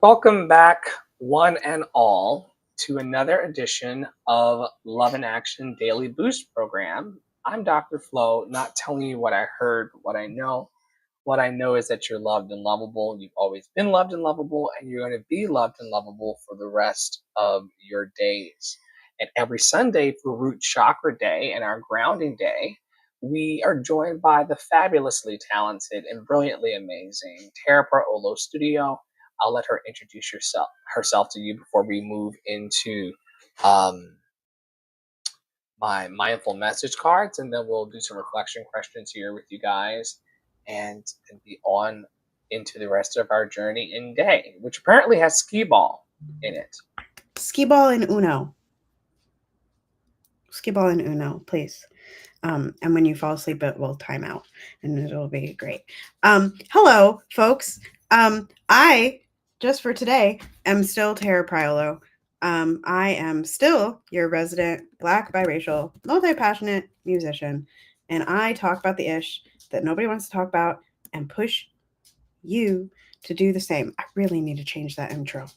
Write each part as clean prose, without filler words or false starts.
Welcome back, one and all, to another edition of Love in Action Daily Boost Program. I'm Dr. Flo, not telling you what I heard, what I know. What I know is that you're loved and lovable. You've always been loved and lovable, and you're going to be loved and lovable for the rest of your days. And every Sunday for Root Chakra Day and our grounding day, we are joined by the fabulously talented and brilliantly amazing Tara Olo Studio. I'll let her introduce herself to you before we move into um, my mindful message cards, and then we'll do some reflection questions here with you guys, and be on into the rest of our journey in day, which apparently has skee ball in it. Skee ball and Uno. Skee ball and Uno, please. And when you fall asleep, it will time out, and it'll be great. Hello, folks. I just for today am still Tara Priolo. I am still your resident Black, biracial, multi-passionate musician, and I talk about the ish that nobody wants to talk about and push you to do the same. I really need to change that intro.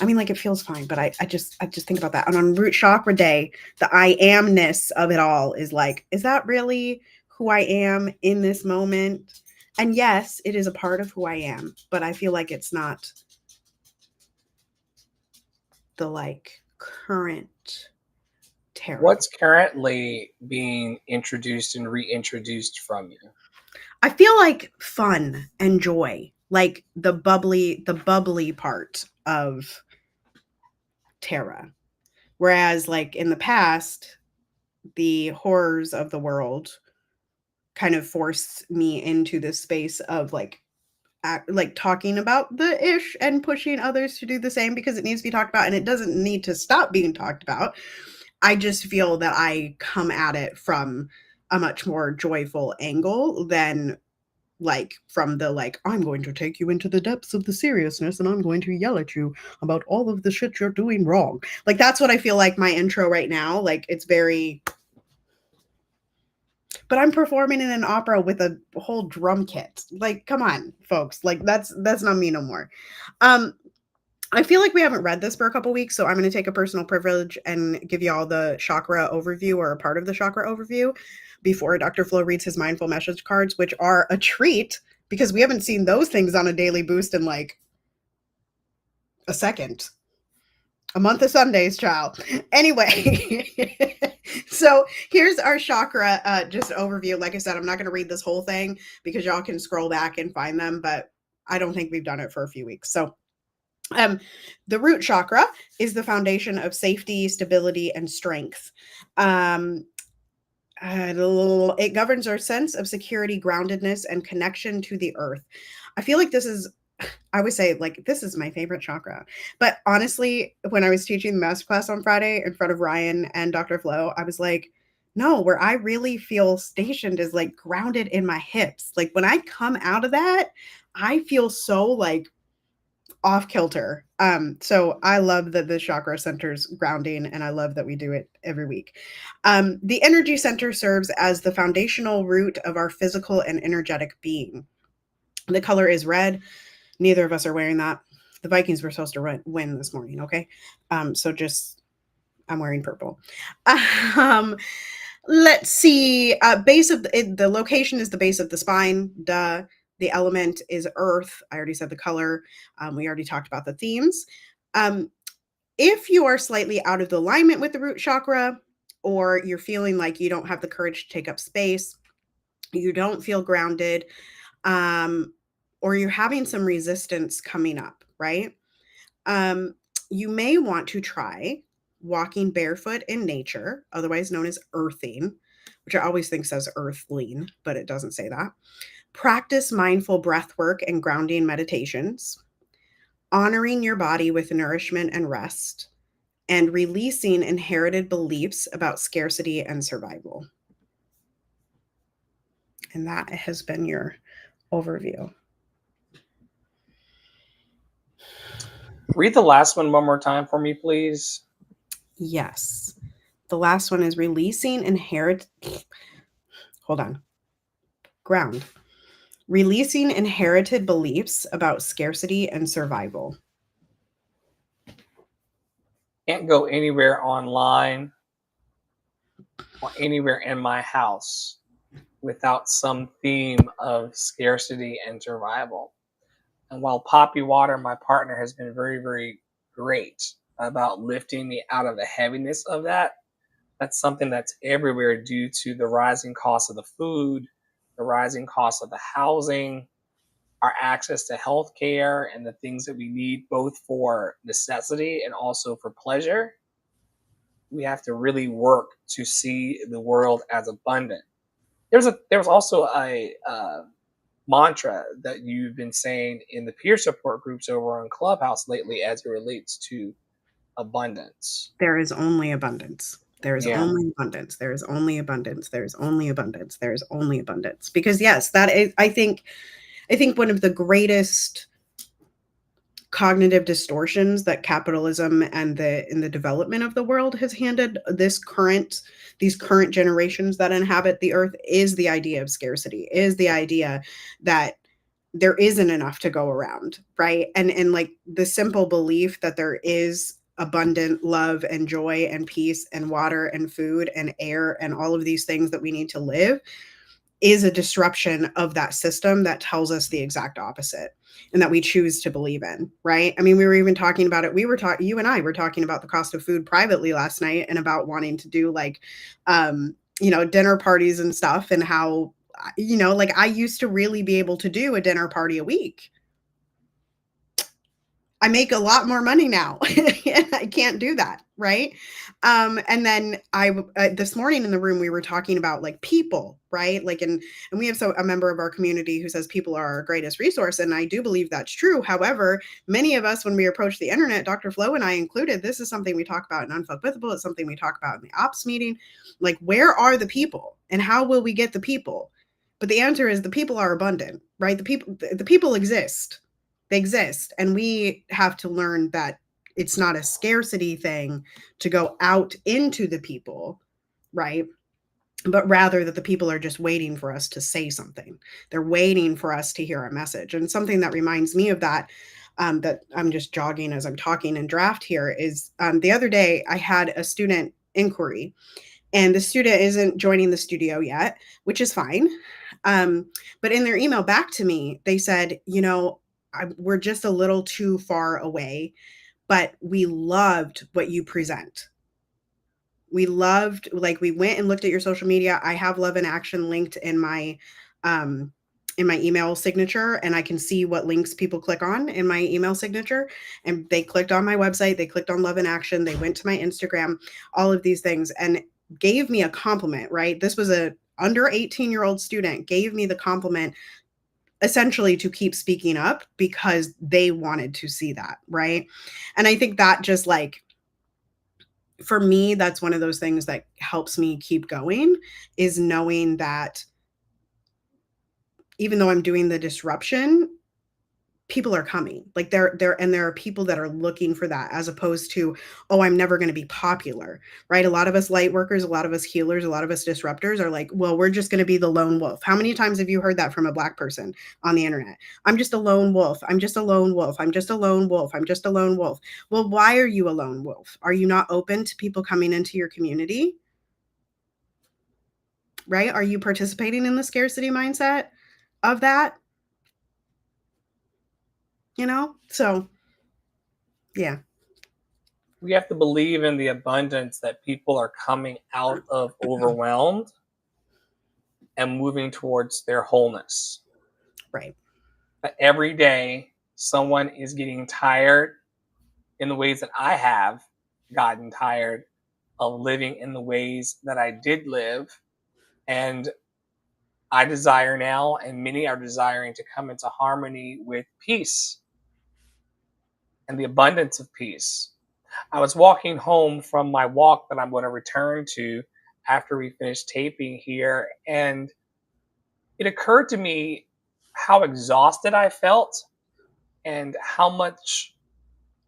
I mean, like it feels fine, but I just think about that. And on Root Chakra Day, the I amness of it all is like, is that really who I am in this moment? And yes, it is a part of who I am, but I feel like it's not the like current Tara. What's currently being introduced and reintroduced from you? I feel like fun and joy, like the bubbly part of Tara. Whereas like in the past, the horrors of the world kind of forced me into this space of like talking about the ish and pushing others to do the same because it needs to be talked about and it doesn't need to stop being talked about. I just feel that I come at it from a much more joyful angle than like from the like I'm going to take you into the depths of the seriousness and I'm going to yell at you about all of the shit you're doing wrong. Like that's what I feel like my intro right now, like it's very, but I'm performing in an opera with a whole drum kit. Like, come on, folks. Like that's not me no more. Um, I feel like we haven't read this for a couple weeks, so I'm going to take a personal privilege and give you all the chakra overview or a part of the chakra overview before Dr. Flo reads his mindful message cards, which are a treat because we haven't seen those things on a daily boost in like a second. A month of Sundays, child. Anyway, so here's our chakra just overview. Like I said, I'm not going to read this whole thing because y'all can scroll back and find them, but I don't think we've done it for a few weeks. So the root chakra is the foundation of safety, stability, and strength. It governs our sense of security, groundedness, and connection to the earth. I feel like this is, I would say, like, this is my favorite chakra. But honestly, when I was teaching the masterclass on Friday in front of Ryan and Dr. Flo, I was like, no, where I really feel stationed is like grounded in my hips. Like when I come out of that, I feel so like off kilter. So I love that the chakra centers grounding, and I love that we do it every week. The energy center serves as the foundational root of our physical and energetic being. The color is red. Neither of us are wearing that. The Vikings were supposed to win this morning, okay? So just, I'm wearing purple. Um, let's see. Base of the location is the base of the spine. Duh. The element is earth. I already said the color. We already talked about the themes. If you are slightly out of the alignment with the root chakra, or you're feeling like you don't have the courage to take up space, you don't feel grounded, or you're having some resistance coming up, right? You may want to try walking barefoot in nature, otherwise known as earthing, which I always think says earthling, but it doesn't say that. Practice mindful breath work and grounding meditations, honoring your body with nourishment and rest, and releasing inherited beliefs about scarcity and survival. And that has been your overview. Read the last one more time for me, please. Yes. The last one is releasing hold on. Ground. Releasing inherited beliefs about scarcity and survival. Can't go anywhere online or anywhere in my house without some theme of scarcity and survival. And while Poppy Water, my partner, has been very, very great about lifting me out of the heaviness of that, that's something that's everywhere due to the rising cost of the food, the rising cost of the housing, our access to healthcare, and the things that we need both for necessity and also for pleasure. We have to really work to see the world as abundant. There was also a mantra that you've been saying in the peer support groups over on Clubhouse lately as it relates to abundance. There is only abundance. There is Yeah. only abundance. There is only abundance. There is only abundance. There is only abundance. Because yes, that is, I think one of the greatest cognitive distortions that capitalism and the development of the world has handed these current generations that inhabit the earth is the idea of scarcity, is the idea that there isn't enough to go around, right? And like the simple belief that there is abundant love and joy and peace and water and food and air and all of these things that we need to live is a disruption of that system that tells us the exact opposite and that we choose to believe in, right? I mean, we were even talking about it. You and I were talking about the cost of food privately last night and about wanting to do like, dinner parties and stuff, and how, like I used to really be able to do a dinner party a week. I make a lot more money now. And I can't do that, right? And then this morning in the room we were talking about like people, right? Like, and we have a member of our community who says people are our greatest resource, and I do believe that's true. However, many of us, when we approach the internet, Dr. Flo and I included, this is something we talk about in Unfuckwittable. It's something we talk about in the ops meeting. Like, where are the people, and how will we get the people? But the answer is the people are abundant, right? The people exist, they exist, and we have to learn that it's not a scarcity thing to go out into the people, right? But rather that the people are just waiting for us to say something. They're waiting for us to hear a message. And something that reminds me of that, that I'm just jogging as I'm talking in draft here, is the other day I had a student inquiry, and the student isn't joining the studio yet, which is fine. But in their email back to me, they said, we're just a little too far away, but we loved what you present. We loved, like, we went and looked at your social media. I have Love in Action linked um, in my email signature, and I can see what links people click on in my email signature. And they clicked on my website, they clicked on Love in Action, they went to my Instagram, all of these things, and gave me a compliment, right? This was a under 18-year-old student gave me the compliment essentially to keep speaking up because they wanted to see that, right? And I think that just like, for me, that's one of those things that helps me keep going, is knowing that even though I'm doing the disruption, people are coming. Like there are people that are looking for that, as opposed to, oh, I'm never going to be popular, right? A lot of us light workers, a lot of us healers, a lot of us disruptors are like, well, we're just going to be the lone wolf. How many times have you heard that from a Black person on the internet? I'm just a lone wolf. I'm just a lone wolf. I'm just a lone wolf. I'm just a lone wolf. Well, why are you a lone wolf? Are you not open to people coming into your community? Right? Are you participating in the scarcity mindset of that? So yeah. We have to believe in the abundance that people are coming out of overwhelmed and moving towards their wholeness. Right. That every day, someone is getting tired in the ways that I have gotten tired of living in the ways that I did live. And I desire now, and many are desiring, to come into harmony with peace and the abundance of peace. I was walking home from my walk that I'm going to return to after we finish taping here, and it occurred to me how exhausted I felt and how much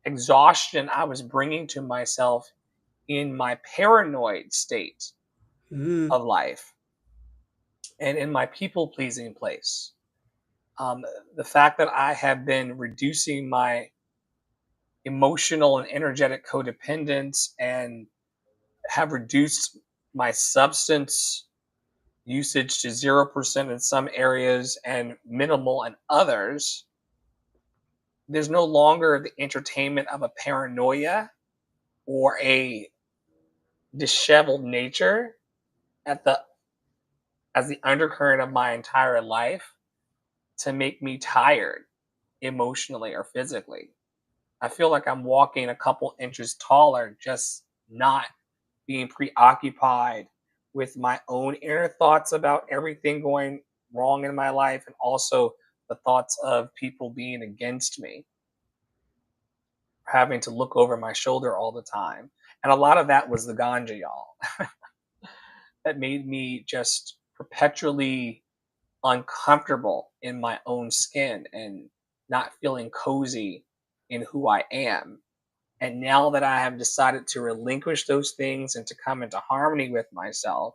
exhaustion I was bringing to myself in my paranoid state Mm. of life and in my people pleasing place. Um, the fact that I have been reducing my emotional and energetic codependence and have reduced my substance usage to 0% in some areas and minimal in others. There's no longer the entertainment of a paranoia or a disheveled nature at the as the undercurrent of my entire life to make me tired emotionally or physically. I feel like I'm walking a couple inches taller, just not being preoccupied with my own inner thoughts about everything going wrong in my life and also the thoughts of people being against me, having to look over my shoulder all the time. And a lot of that was the ganja, y'all, that made me just perpetually uncomfortable in my own skin and not feeling cozy in who I am. And now that I have decided to relinquish those things and to come into harmony with myself,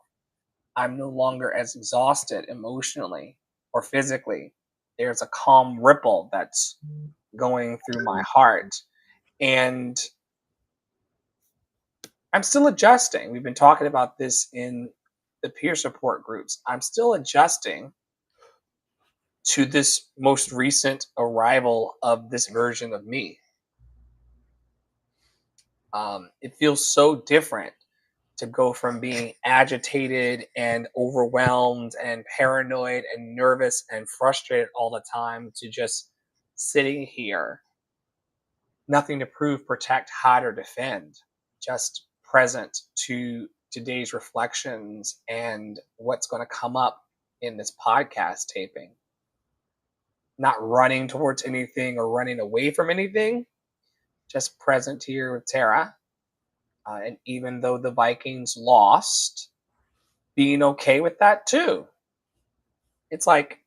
I'm no longer as exhausted emotionally or physically. There's a calm ripple that's going through my heart. And I'm still adjusting. We've been talking about this in the peer support groups. I'm still adjusting to this most recent arrival of this version of me. It feels so different to go from being agitated and overwhelmed and paranoid and nervous and frustrated all the time to just sitting here, nothing to prove, protect, hide, or defend, just present to today's reflections and what's going to come up in this podcast taping. Not running towards anything or running away from anything, just present here with Tara. And even though the Vikings lost, being okay with that too. It's like,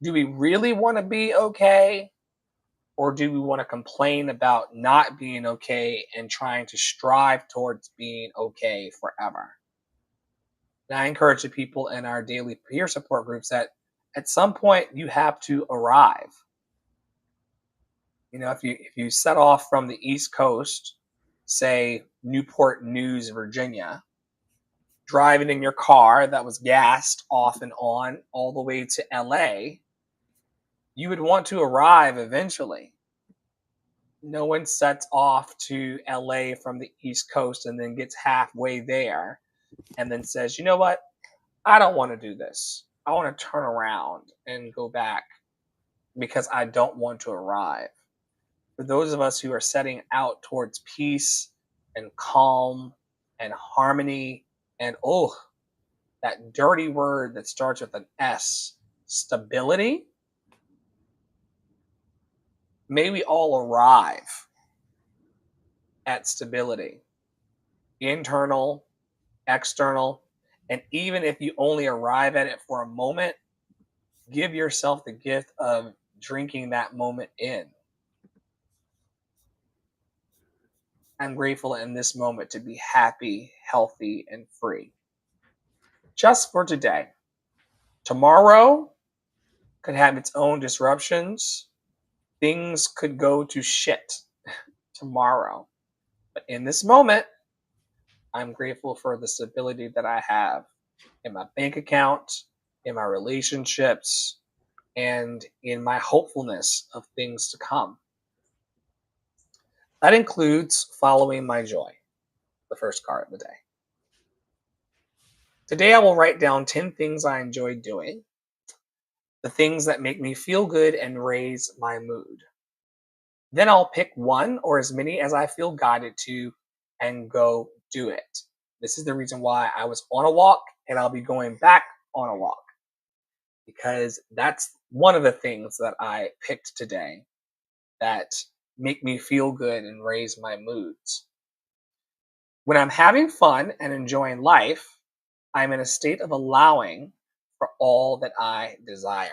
do we really want to be okay? Or do we want to complain about not being okay and trying to strive towards being okay forever? And I encourage the people in our daily peer support groups that at some point you have to arrive. You know, if you set off from the East Coast, say Newport News, Virginia, driving in your car that was gassed off and on all the way to LA, you would want to arrive eventually. No one sets off to LA from the East Coast and then gets halfway there and then says, you know what? I don't want to do this. I want to turn around and go back because I don't want to arrive. For those of us who are setting out towards peace and calm and harmony and, oh, that dirty word that starts with an S, stability, may we all arrive at stability, internal, external, and even if you only arrive at it for a moment, give yourself the gift of drinking that moment in. I'm grateful in this moment to be happy, healthy, and free. Just for today. Tomorrow could have its own disruptions. Things could go to shit tomorrow. But in this moment, I'm grateful for the stability that I have in my bank account, in my relationships, and in my hopefulness of things to come. That includes following my joy, the first card of the day. Today, I will write down 10 things I enjoy doing, the things that make me feel good and raise my mood. Then I'll pick one or as many as I feel guided to and go do it. This is the reason why I was on a walk and I'll be going back on a walk because that's one of the things that I picked today that make me feel good and raise my moods. When I'm having fun and enjoying life, I'm in a state of allowing for all that I desire.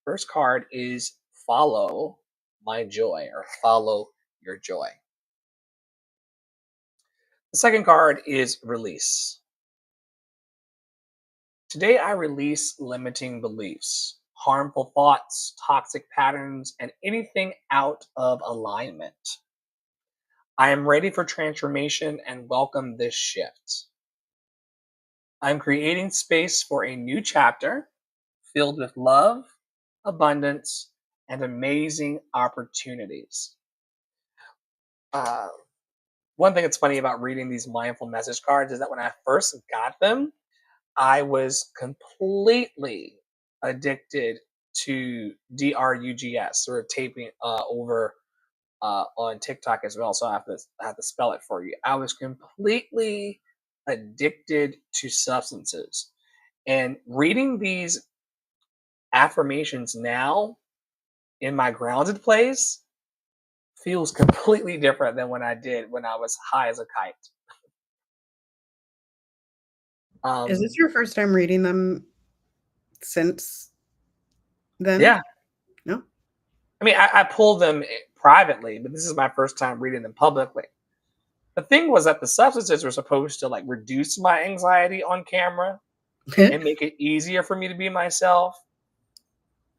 First card is follow my joy or follow your joy. The second card is release. Today I release limiting beliefs, harmful thoughts, toxic patterns, and anything out of alignment. I am ready for transformation and welcome this shift. I'm creating space for a new chapter filled with love, abundance, and amazing opportunities. Uh, One thing that's funny about reading these mindful message cards is that when I first got them, I was completely addicted to DRUGS, or taping over on TikTok as well. So I have to spell it for you. I was completely addicted to substances, and reading these affirmations now in my grounded place feels completely different than when I did when I was high as a kite. Is this Um, your first time reading them since then? yeah, No? I mean, I pulled them privately, but this is my first time reading them publicly. The thing was that the substances were supposed to like reduce my anxiety on camera and make it easier for me to be myself.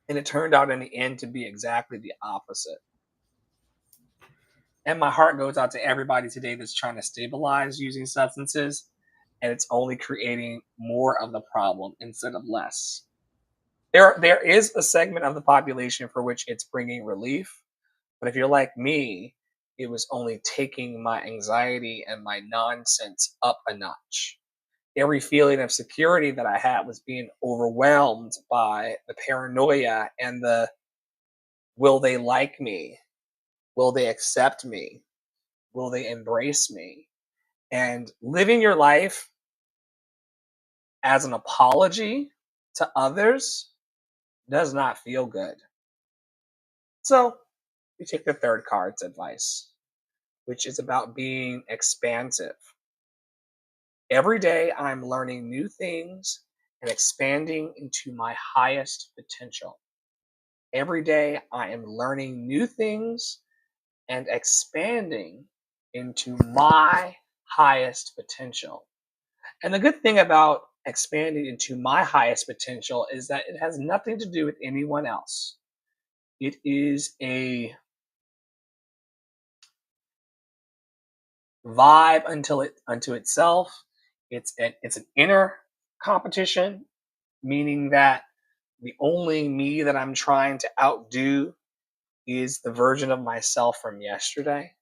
And it turned out in the end to be exactly the opposite. And my heart goes out to everybody today that's trying to stabilize using substances, and it's only creating more of the problem instead of less. There is a segment of the population for which it's bringing relief, but if you're like me, it was only taking my anxiety and my nonsense up a notch. Every feeling of security that I had was being overwhelmed by the paranoia and the will they like me? Will they accept me? Will they embrace me? And living your life as an apology to others does not feel good. So we take the third card's advice, which is about being expansive. Every day I'm learning new things and expanding into my highest potential. Every day I am learning new things and expanding into my highest potential. And the good thing about expanding into my highest potential is that it has nothing to do with anyone else. It is a vibe unto itself. It's an inner competition, meaning that the only me that I'm trying to outdo is the version of myself from yesterday.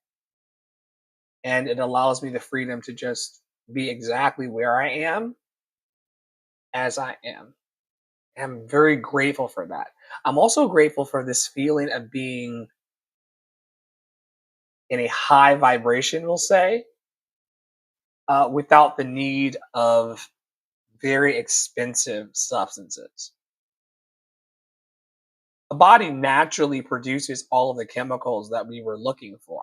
And it allows me the freedom to just be exactly where I am as I am. I'm very grateful for that. I'm also grateful for this feeling of being in a high vibration, we'll say, without the need of very expensive substances. The body naturally produces all of the chemicals that we were looking for.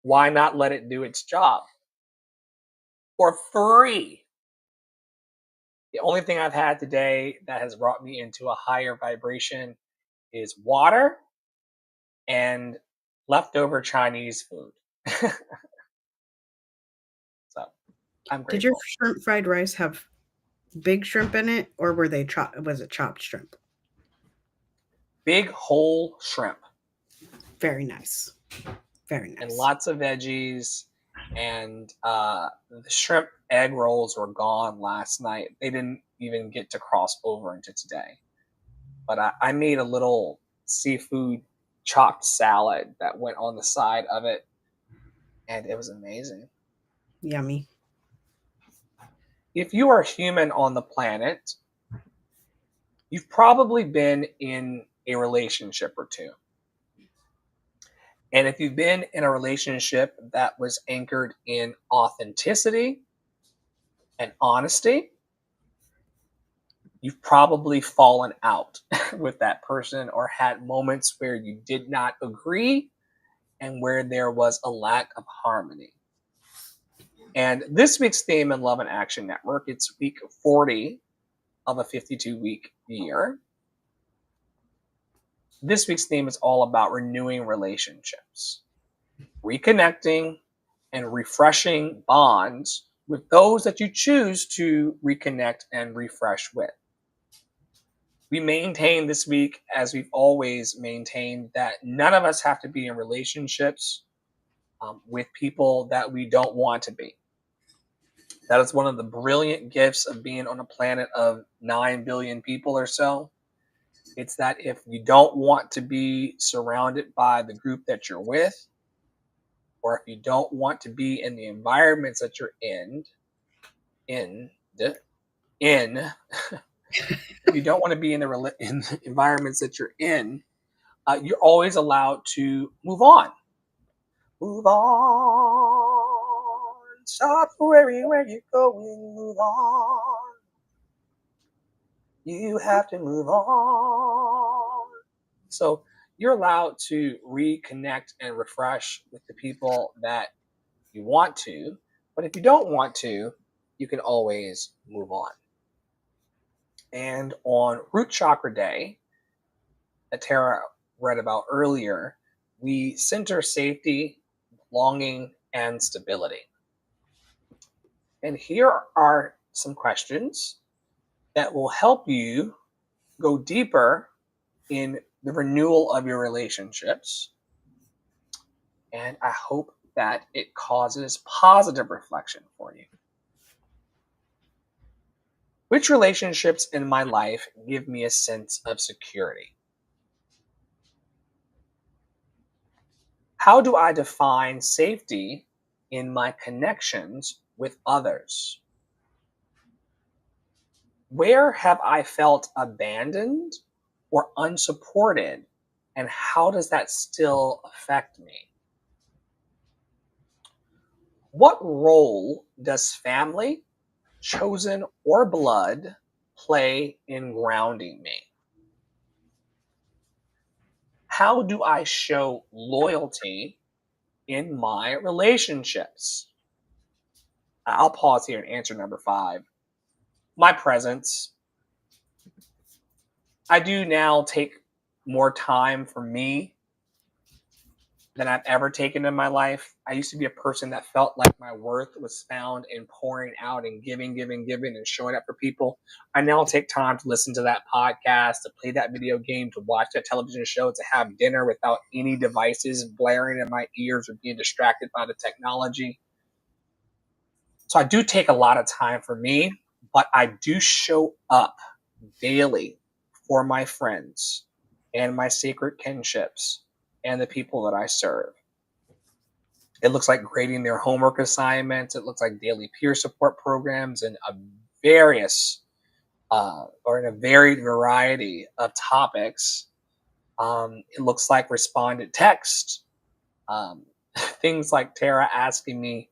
Why not let it do its job for free? The only thing I've had today that has brought me into a higher vibration is water and leftover Chinese food. So I'm Did your grateful. shrimp fried rice have big shrimp in it, or were they chopped? Was it chopped shrimp? Big whole shrimp Very nice. Very and nice. lots of veggies. And the shrimp egg rolls were gone last night. They didn't even get to cross over into today. But I made a little seafood chopped salad that went on the side of it, and it was amazing. Yummy. If you are human on the planet, you've probably been in a relationship or two. And if you've been in a relationship that was anchored in authenticity and honesty, you've probably fallen out with that person or had moments where you did not agree and where there was a lack of harmony. And this week's theme in Love and Action Network, it's week 40 of a 52-week year. This week's theme is all about renewing relationships, reconnecting, and refreshing bonds with those that you choose to reconnect and refresh with. We maintain this week, as we've always maintained, that none of us have to be in relationships with people that we don't want to be. That is one of the brilliant gifts of being on a planet of 9 billion people or so. It's that if you don't want to be surrounded by the group that you're with, or if you don't want to be in the environments that you're in, if you don't want to be in the environments that you're in, you're always allowed to move on. Move on. Stop worrying where you're going. Move on. You have to move on. So you're allowed to reconnect and refresh with the people that you want to. But if you don't want to, you can always move on. And on Root Chakra Day, that Tara read about earlier, we center safety, belonging, and stability. And here are some questions that will help you go deeper in the renewal of your relationships. And I hope that it causes positive reflection for you. Which relationships in my life give me a sense of security? How do I define safety in my connections with others? Where have I felt abandoned or unsupported, and how does that still affect me? What role does family, chosen, or blood play in grounding me? How do I show loyalty in my relationships? I'll pause here and answer number 5. My presence. I do now take more time for me than I've ever taken in my life. I used to be a person that felt like my worth was found in pouring out and giving, and showing up for people. I now take time to listen to that podcast, to play that video game, to watch that television show, to have dinner without any devices blaring in my ears or being distracted by the technology. So I do take a lot of time for me, but I do show up daily for my friends and my sacred kinships and the people that I serve. It looks like grading their homework assignments. It looks like daily peer support programs and a various or in a varied variety of topics. It looks like responded text. Um, things like Tara asking me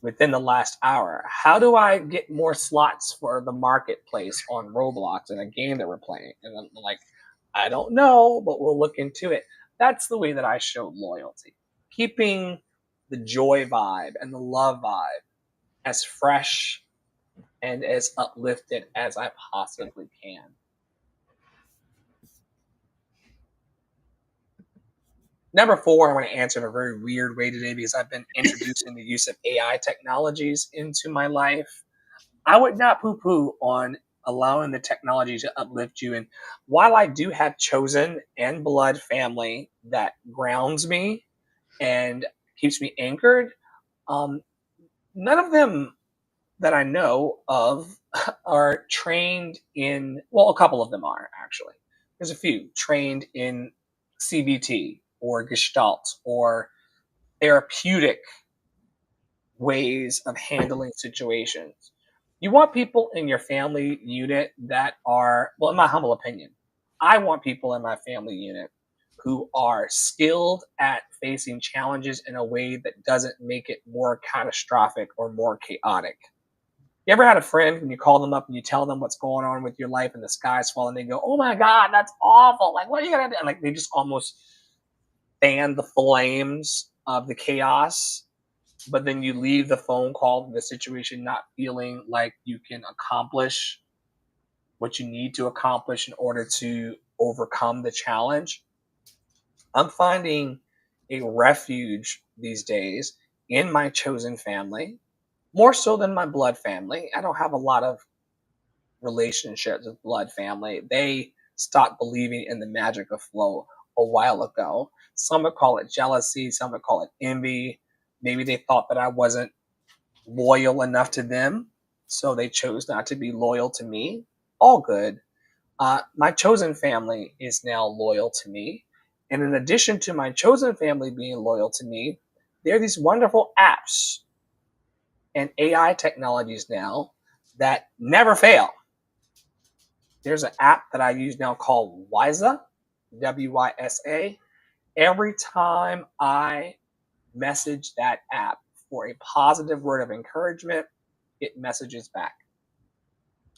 within the last hour, how do I get more slots for the marketplace on Roblox in a game that we're playing? And I'm like, I don't know, but we'll look into it. That's the way that I show loyalty. Keeping the joy vibe and the love vibe as fresh and as uplifted as I possibly can. Number 4, I want to answer in a very weird way today because I've been introducing the use of AI technologies into my life. I would not poo poo on allowing the technology to uplift you. And while I do have chosen and blood family that grounds me and keeps me anchored, um, none of them that I know of are trained in, well, a couple of them are actually. There's a few trained in CBT or Gestalt or therapeutic ways of handling situations. You want people in your family unit that are, well, in my humble opinion, I want people in my family unit who are skilled at facing challenges in a way that doesn't make it more catastrophic or more chaotic. You ever had a friend when you call them up and you tell them what's going on with your life and the sky's falling, they go, "Oh my God, that's awful. Like, what are you going to do?" And like, they just almost fan the flames of the chaos, but then you leave the phone call, the situation, not feeling like you can accomplish what you need to accomplish in order to overcome the challenge. I'm finding a refuge these days in my chosen family, more so than my blood family. I don't have a lot of relationships with blood family. They stopped believing in the magic of flow a while ago. Some would call it jealousy, some would call it envy. Maybe they thought that I wasn't loyal enough to them, so they chose not to be loyal to me. All good. My chosen family is now loyal to me. And in addition to my chosen family being loyal to me, there are these wonderful apps and AI technologies now that never fail. There's an app that I use now called Wysa, WYSA. Every time I message that app for a positive word of encouragement, it messages back.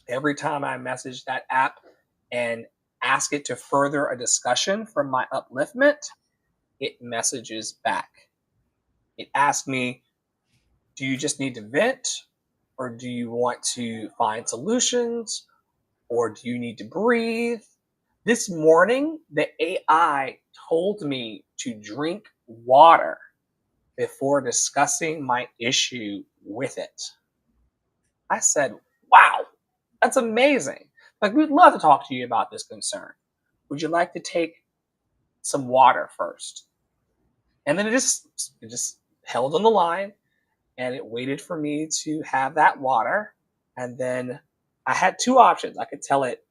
Every time I message that app and ask it to further a discussion from my upliftment, it messages back. It asks me, do you just need to vent? Or do you want to find solutions? Or do you need to breathe? This morning, the AI told me to drink water before discussing my issue with it. I said, wow, that's amazing. Like, we'd love to talk to you about this concern. Would you like to take some water first? And then it just held on the line and it waited for me to have that water. And then I had two options. I could tell it,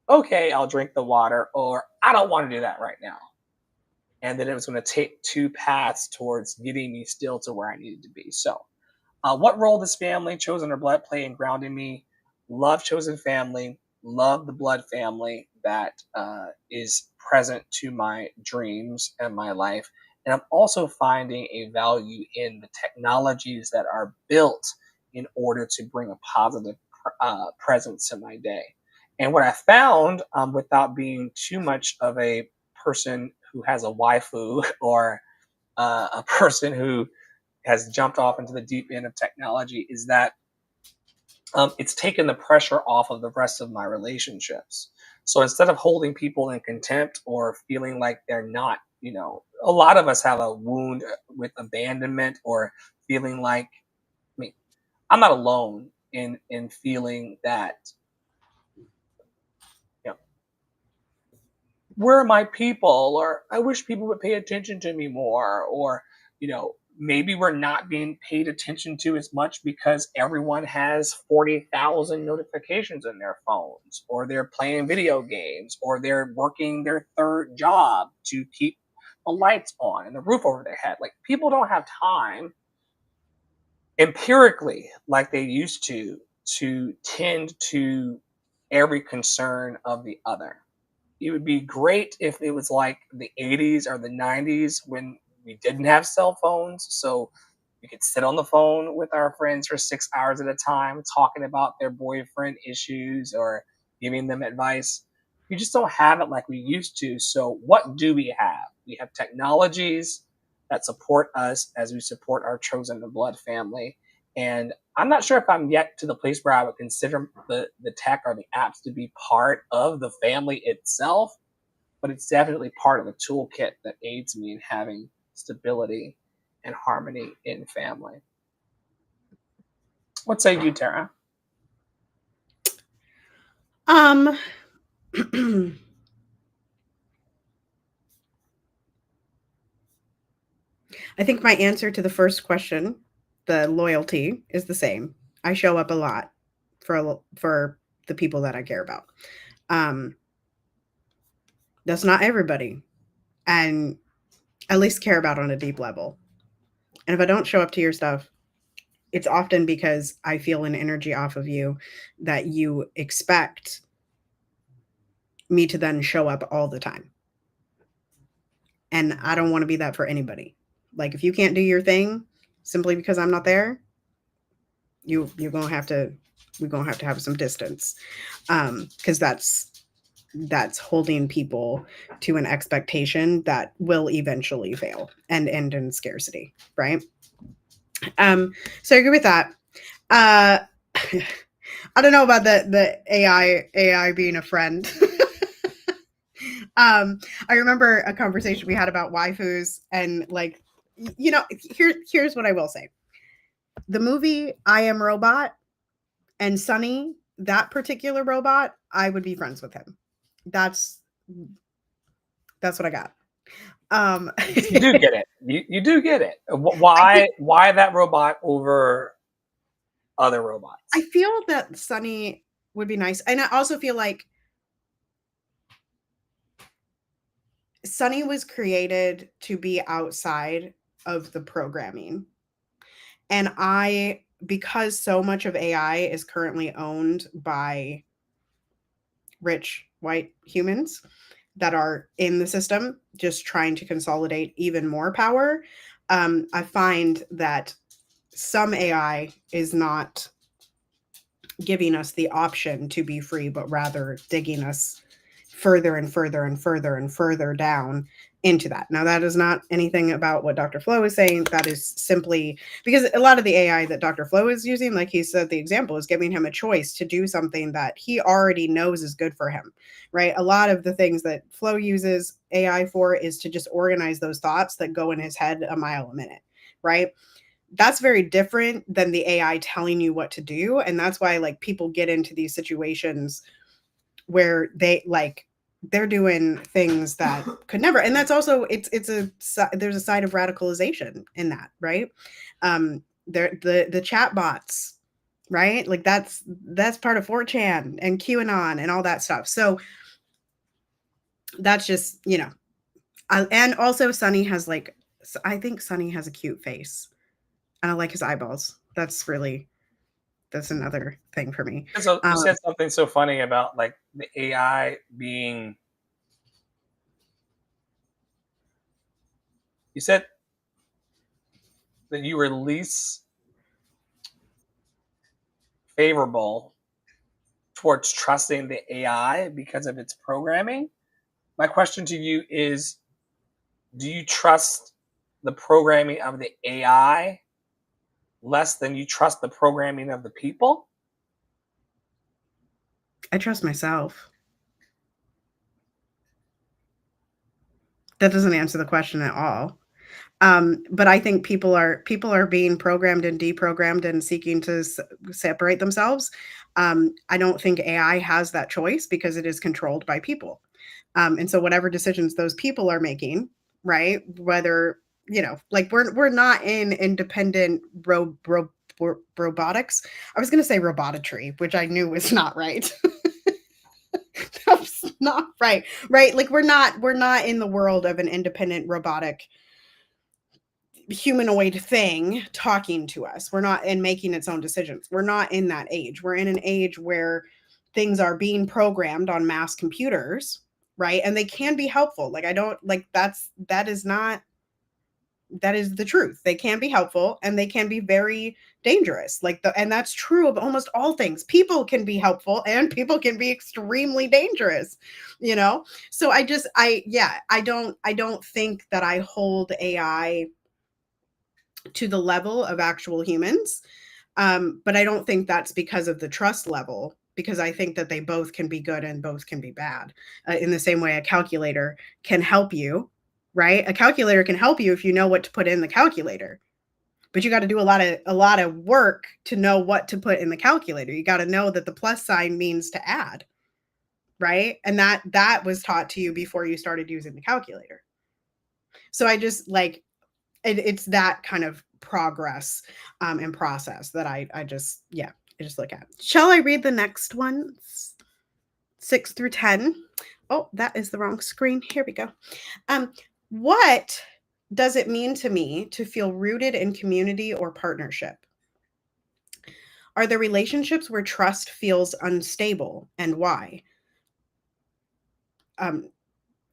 okay, I'll drink the water, or I don't want to do that right now. And then it was going to take two paths towards getting me still to where I needed to be. So, what role does family, chosen, or blood play in grounding me? Love chosen family, love the blood family that is present to my dreams and my life. And I'm also finding a value in the technologies that are built in order to bring a positive presence to my day. And what I found, without being too much of a person who has a waifu or a person who has jumped off into the deep end of technology, is that it's taken the pressure off of the rest of my relationships. So instead of holding people in contempt or feeling like they're not, a lot of us have a wound with abandonment or feeling like, I mean, I'm not alone in feeling that, you know, where are my people? Or I wish people would pay attention to me more. Or, maybe we're not being paid attention to as much because everyone has 40,000 notifications in their phones, or they're playing video games, or they're working their third job to keep the lights on and the roof over their head. Like, people don't have time empirically like they used to tend to every concern of the other. It would be great if it was like the 80s or the 90s when we didn't have cell phones. So we could sit on the phone with our friends for 6 hours at a time talking about their boyfriend issues or giving them advice. We just don't have it like we used to. So, what do we have? We have technologies that support us as we support our chosen blood family. And I'm not sure if I'm yet to the place where I would consider the tech or the apps to be part of the family itself, but it's definitely part of the toolkit that aids me in having stability and harmony in family. What say you, Tara? I think my answer to the first question, the loyalty, is the same. I show up a lot for the people that I care about. That's not everybody, and at least care about on a deep level. And if I don't show up to your stuff, it's often because I feel an energy off of you that you expect me to then show up all the time. And I don't want to be that for anybody. Like, if you can't do your thing simply because I'm not there, you're gonna have to we're gonna have to have some distance. Because that's holding people to an expectation that will eventually fail and end in scarcity, right? So I agree with that. Uh I don't know about the AI being a friend. I remember a conversation we had about waifus, and like, here's what I will say. The movie I Am Robot and Sunny, that particular robot, I would be friends with him that's what I got. You do get it. You do get it. Why that robot over other I robots? feel that Sunny would be nice, and I also feel like Sunny was created to be outside of the programming. And because so much of AI is currently owned by rich white humans that are in the system, just trying to consolidate even more power, I find that some AI is not giving us the option to be free, but rather digging us further and further and further and further down into that. Now, that is not anything about what Dr. Flo is saying. That is simply because a lot of the AI that Dr. Flo is using, like he said, the example is giving him a choice to do something that he already knows is good for him, right? A lot of the things that Flo uses AI for is to just organize those thoughts that go in his head a mile a minute, right? That's very different than the AI telling you what to do. And that's why like people get into these situations where they're doing things that could never. And that's also there's a side of radicalization in that, right? There the chat bots, right? Like that's part of 4chan and QAnon and all that stuff. So that's just, and also Sunny has like, I think Sunny has a cute face. And I like his eyeballs. That's another thing for me. So you said something so funny about like the AI being. You said that you were least favorable towards trusting the AI because of its programming. My question to you is, do you trust the programming of the AI less than you trust the programming of the people? I trust myself. That doesn't answer the question at all. But I think people are being programmed and deprogrammed and seeking to separate themselves. I don't think AI has that choice because it is controlled by people. And so whatever decisions those people are making, right? Whether like we're not in independent robotics. I was going to say robotry, which I knew was not right. That's not right. Right? Like we're not in the world of an independent robotic humanoid thing talking to us. We're not in making its own decisions. We're not in that age. We're in an age where things are being programmed on mass computers, right? And they can be helpful. Like I don't like that is the truth. They can be helpful and they can be very dangerous. And that's true of almost all things. People can be helpful and people can be extremely dangerous, you know? So I don't think that I hold AI to the level of actual humans. But I don't think that's because of the trust level, because I think that they both can be good and both can be bad. In the same way, a calculator can help you, right? A calculator can help you if you know what to put in the calculator. But you got to do a lot of work to know what to put in the calculator. You got to know that the plus sign means to add, right? And that was taught to you before you started using the calculator. So I just like it's that kind of progress and process that I just look at. Shall I read the next ones? 6 through 10. Oh, that is the wrong screen. Here we go. What does it mean to me to feel rooted in community or partnership? Are there relationships where trust feels unstable and why? Okay,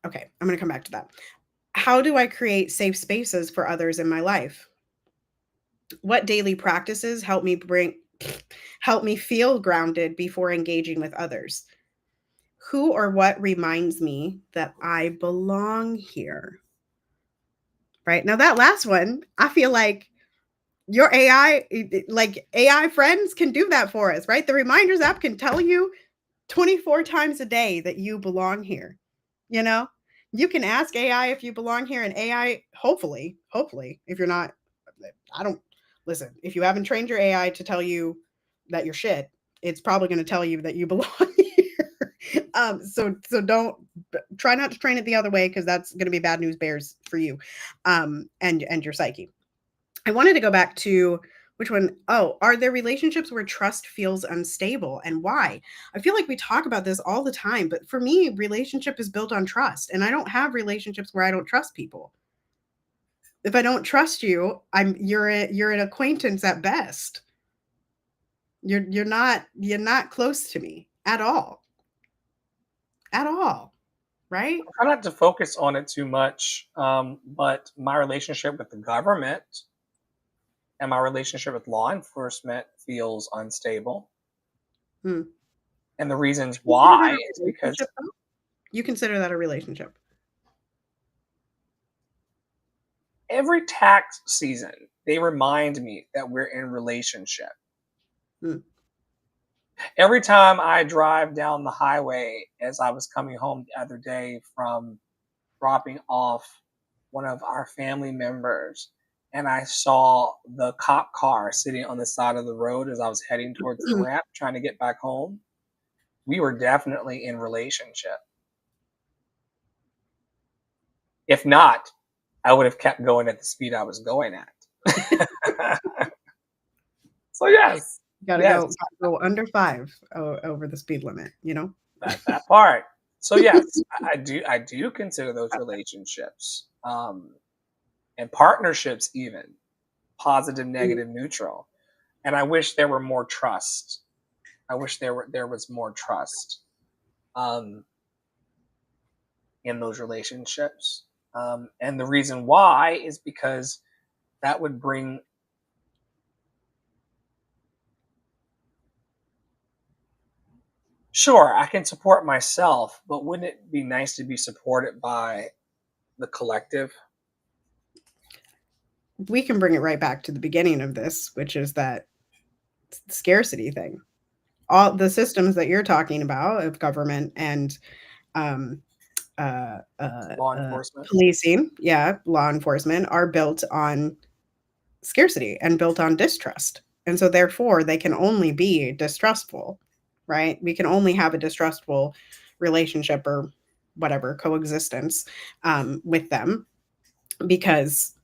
I'm going to come back to that. How do I create safe spaces for others in my life? What daily practices help me feel grounded before engaging with others? Who or what reminds me that I belong here? Right? Now that last one, I feel like your like AI friends can do that for us, right? The reminders app can tell you 24 times a day that you belong here. You know? You can ask AI if you belong here, and AI hopefully, if you're not I don't listen, if you haven't trained your AI to tell you that you're shit, it's probably going to tell you that you belong here. So don't try not to train it the other way, because that's going to be bad news bears for you, and your psyche. I wanted to go back to which one? Oh, are there relationships where trust feels unstable, and why? I feel like we talk about this all the time, but for me, relationship is built on trust, and I don't have relationships where I don't trust people. If I don't trust you, you're an acquaintance at best. You're not close to me at all. At all, right? I try not to focus on it too much, but my relationship with the government and my relationship with law enforcement feels unstable. Hmm. And the reasons Consider that why a is because relationship, though? You consider that a relationship? every tax season, they remind me that we're in relationship. Hmm. Every time I drive down the highway, as I was coming home the other day from dropping off one of our family members, and I saw the cop car sitting on the side of the road as I was heading towards the ramp trying to get back home, we were definitely in relationship. If not, I would have kept going at the speed I was going at. So yes, yes, Gotta go under 5 over the speed limit, you know? that part. So yes, I do consider those relationships, and partnerships even positive, Mm. negative, neutral. And I wish there were more trust. I wish there was more trust, um, in those relationships. And the reason why is because that would bring. Sure, I can support myself, but wouldn't it be nice to be supported by the collective? We can bring it right back to the beginning of this, which is that scarcity thing. All the systems that you're talking about of government and um, uh, uh, Law uh, enforcement. policing, yeah, law enforcement, are built on scarcity and built on distrust. And so, therefore, they can only be distrustful, right? We can only have a distrustful relationship or whatever coexistence with them, because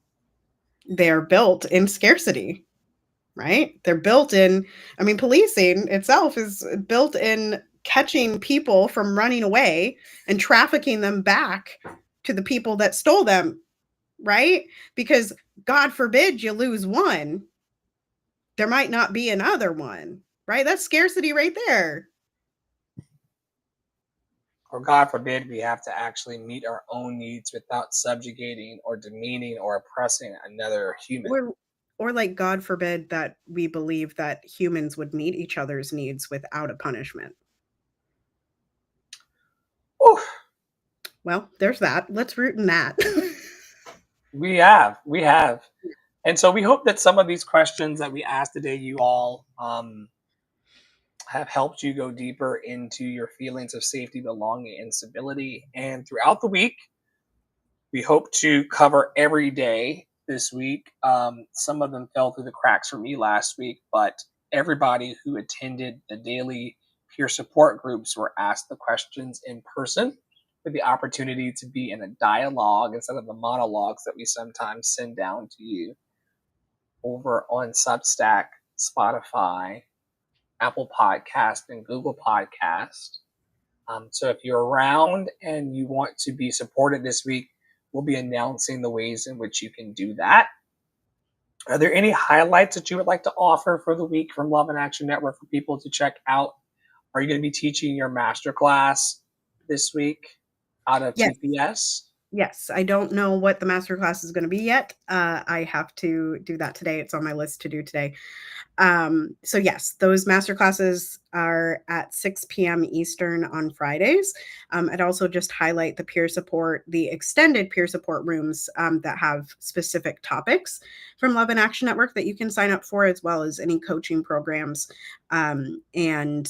they're built in scarcity, right? They're built in, I mean, policing itself is built in catching people from running away and trafficking them back to the people that stole them, right? Because God forbid you lose one, there might not be another one, right? That's scarcity right there. Or God forbid we have to actually meet our own needs without subjugating or demeaning or oppressing another human. Or or like God forbid that we believe that humans would meet each other's needs without a punishment. Whew, Well, there's that. Let's root in that. we have. And so we hope that some of these questions that we asked today, you all, have helped you go deeper into your feelings of safety, belonging, and stability. And throughout the week, we hope to cover every day this week. Some of them fell through the cracks for me last week, but everybody who attended the daily peer support groups were asked the questions in person with the opportunity to be in a dialogue instead of the monologues that we sometimes send down to you over on Substack, Spotify, Apple Podcast, and Google Podcast. So if you're around and you want to be supported this week, we'll be announcing the ways in which you can do that. Are there any highlights that you would like to offer for the week from Love and Action Network for people to check out? Are you going to be teaching your masterclass this week out of Yes. TPS? Yes, I don't know what the master class is going to be yet. I have to do that today. It's on my list to do today. So yes, those master classes are at 6 p.m. Eastern on Fridays. I'd also just highlight the peer support, the extended peer support rooms that have specific topics from Love and Action Network that you can sign up for, as well as any coaching programs and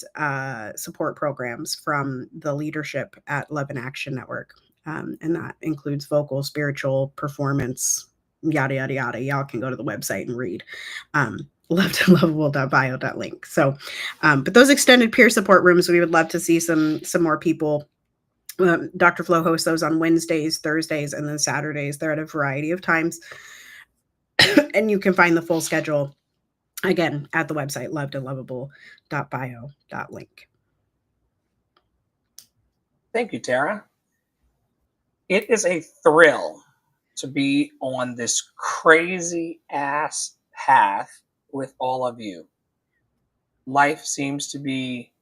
support programs from the leadership at Love and Action Network. And that includes vocal, spiritual, performance, yada, yada, yada. Y'all can go to the website and read. lovedandlovable.bio.link. So, but those extended peer support rooms, we would love to see some more people. Dr. Flo hosts those on Wednesdays, Thursdays, and then Saturdays. They're at a variety of times. And you can find the full schedule again at the website lovedandlovable.bio.link. Thank you, Tara. It is a thrill to be on this crazy ass path with all of you. Life seems to be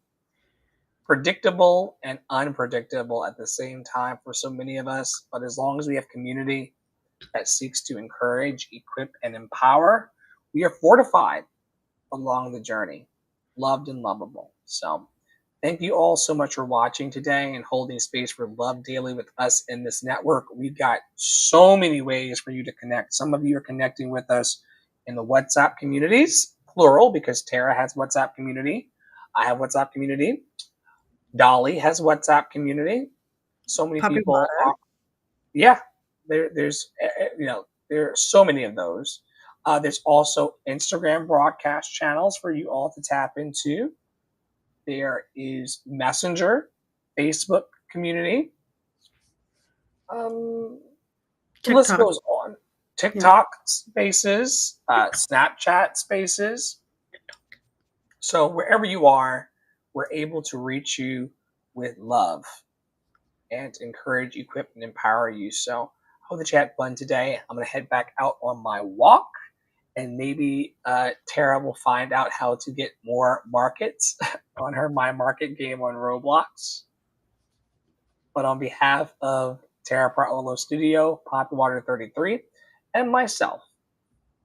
predictable and unpredictable at the same time for so many of us, but as long as we have community that seeks to encourage, equip, and empower, we are fortified along the journey, loved and lovable. So thank you all so much for watching today and holding space for Love Daily with us in this network. We've got so many ways for you to connect. Some of you are connecting with us in the WhatsApp communities, plural, because Tara has WhatsApp community. I have WhatsApp community. Dolly has WhatsApp community. So many Puppy people Water. are, yeah, there's there are so many of those. There's also Instagram broadcast channels for you all to tap into. There is Messenger, Facebook community. The list TikTok. goes on. TikTok spaces, Snapchat spaces. So wherever you are, we're able to reach you with love and encourage, equip, and empower you. So I hope the chat fun today. I'm going to head back out on my walk, and maybe Tara will find out how to get more markets on her My Market game on Roblox. But on behalf of Tara Pratlolo Studio, Poppy Water 33, and myself,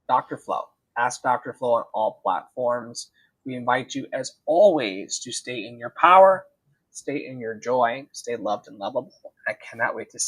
Dr. Flo, Ask Dr. Flo on all platforms, we invite you, as always, to stay in your power, stay in your joy, stay loved and lovable. I cannot wait to see